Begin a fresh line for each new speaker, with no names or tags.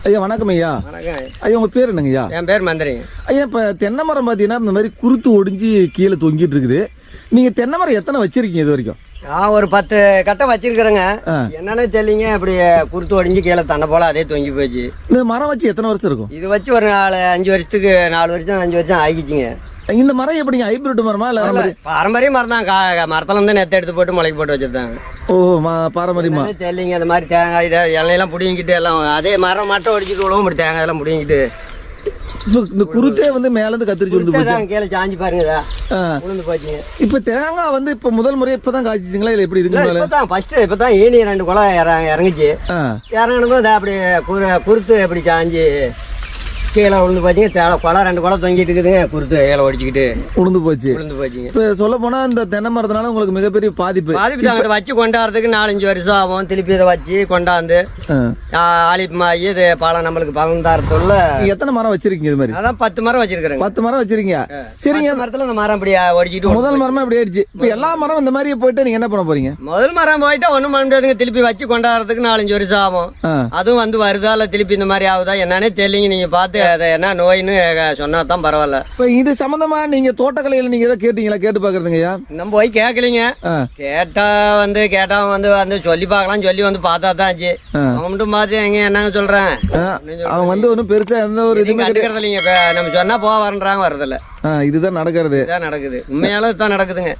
ஐயா வணக்கம் ஐயா.
வணக்கம்
ஐயா உங்க பேர் என்னங்க ஐயா?
என் பேர் மந்திரிங்க.
ஐயா இப்ப தென்னை மரம் பாத்தீங்கன்னா இந்த மாதிரி குருத்து ஒடிஞ்சு கீழே தொங்கிட்டு இருக்குது. நீங்க தென்னை மரம் எத்தனை வச்சிருக்கீங்க இது வரைக்கும்?
நான் ஒரு 10 கட்டை வச்சிருக்கிறேங்க. என்னன்னு தெரியலங்க, அப்படி குருத்து ஒடிஞ்சு கீழே தன்னை போல அதே தொங்கி போச்சு.
இந்த மரம் வச்சு எத்தனை வருஷம் இருக்கும்?
இது வச்சு ஒரு 5 வருஷத்துக்கு 4 வருஷம் 5 வருஷம் ஆகிக்குங்க.
இந்த மரம் எப்படிங்க, ஹைபிரிட் மரமா இல்ல
பாரம்பரிய மரம் தான்? மரத்துல இருந்து நெத்த எடுத்து போட்டு முளைக்கு போட்டு வச்சிருந்தாங்க.
ஓ பாரம்பரியமா
தெரியலங்க. அந்த மாதிரி தேங்காய் இலையெல்லாம் பிடிங்கிட்டு எல்லாம் அதே மரம் மட்டும் ஒடிச்சிட்டு உழவும் படி தேங்காய் எல்லாம் பிடிங்கிட்டு
இந்த குருத்தே வந்து மேல இருந்து கத்திரிச்சு வந்து
கீழே சாஞ்சி பாருங்க உளுந்து போச்சுங்க.
இப்ப தேங்காய் வந்து இப்ப முதல் முறை இப்பதான் காய்ச்சிங்களா இல்ல எப்படி இருக்கு?
இப்பதான் ஈனி 2 குளம் இறங்குச்சு. இறங்கணும் அப்படி குருத்து எப்படி சாஞ்சி கீழே உளுந்து போச்சுங்க. குளம் 2 குளம் தொங்கிட்டு இருக்குதுங்க. குருத்து கீழே ஒடிச்சுக்கிட்டு உளுந்து போச்சுங்க.
இப்ப சொல்ல போனா இந்த தென்னை மரத்தினால உங்களுக்கு மிகப்பெரிய பாதிப்பு
தான். வச்சு கொண்டாடுறதுக்கு 4-5 வருஷம் ஆகும். திருப்பி இதை வச்சு கொண்டாந்து ஆலிப்பமாகி இது பழம் நம்மளுக்கு பழம் தரத்துள்ள.
எத்தனை மரம் வச்சிருக்கீங்க இது மாதிரி?
அதான் 10 மரம் வச்சிருக்கிறேன்.
10 மரம் வச்சிருக்கீங்க. சரிங்க.
மரத்துல இந்த மரம் அப்படி ஒடிச்சிட்டு
முதல் மரமா அப்படி ஆயிடுச்சு. இப்ப எல்லா மரம் இந்த மாதிரி போயிட்டு நீங்க என்ன பண்ண போறீங்க?
முதல் மரம் போயிட்டா ஒண்ணும் பண்ண முடியாதுங்க. திருப்பி வச்சு கொண்டாடுறதுக்கு 4-5 வருஷம் ஆகும். அதுவும் வந்து வருதா இல்ல திருப்பி இந்த மாதிரி ஆகுதா என்னன்னே தெரியலங்க. நீங்க பார்த்து அதை என்ன நோயின்னு சொன்னா தான் பரவாயில்ல.
இப்ப இது சம்பந்தமா நீங்க தோட்டக்கலையில நீங்க ஏதாவது கேட்டீங்களா? கேட்டு பாக்குறதுங்கய்யா?
நம்ம போய் கேட்கலீங்க. கேட்டா வந்து சொல்லி பாக்கலாம் சொல்லி வந்து பார்த்தா தான் ஆச்சு. அவங்க மட்டும் பார்த்து எங்க என்னங்க சொல்றேன்.
அவங்க வந்து ஒன்னும் பெருசா எந்த ஒரு இதுவும்
கண்டுக்கிறது இல்லைங்க. நம்ம சொன்னா போக வரன்றாங்க, வர்றதில்ல.
இதுதான் நடக்கிறது.
உண்மையால இதுதான் நடக்குதுங்க.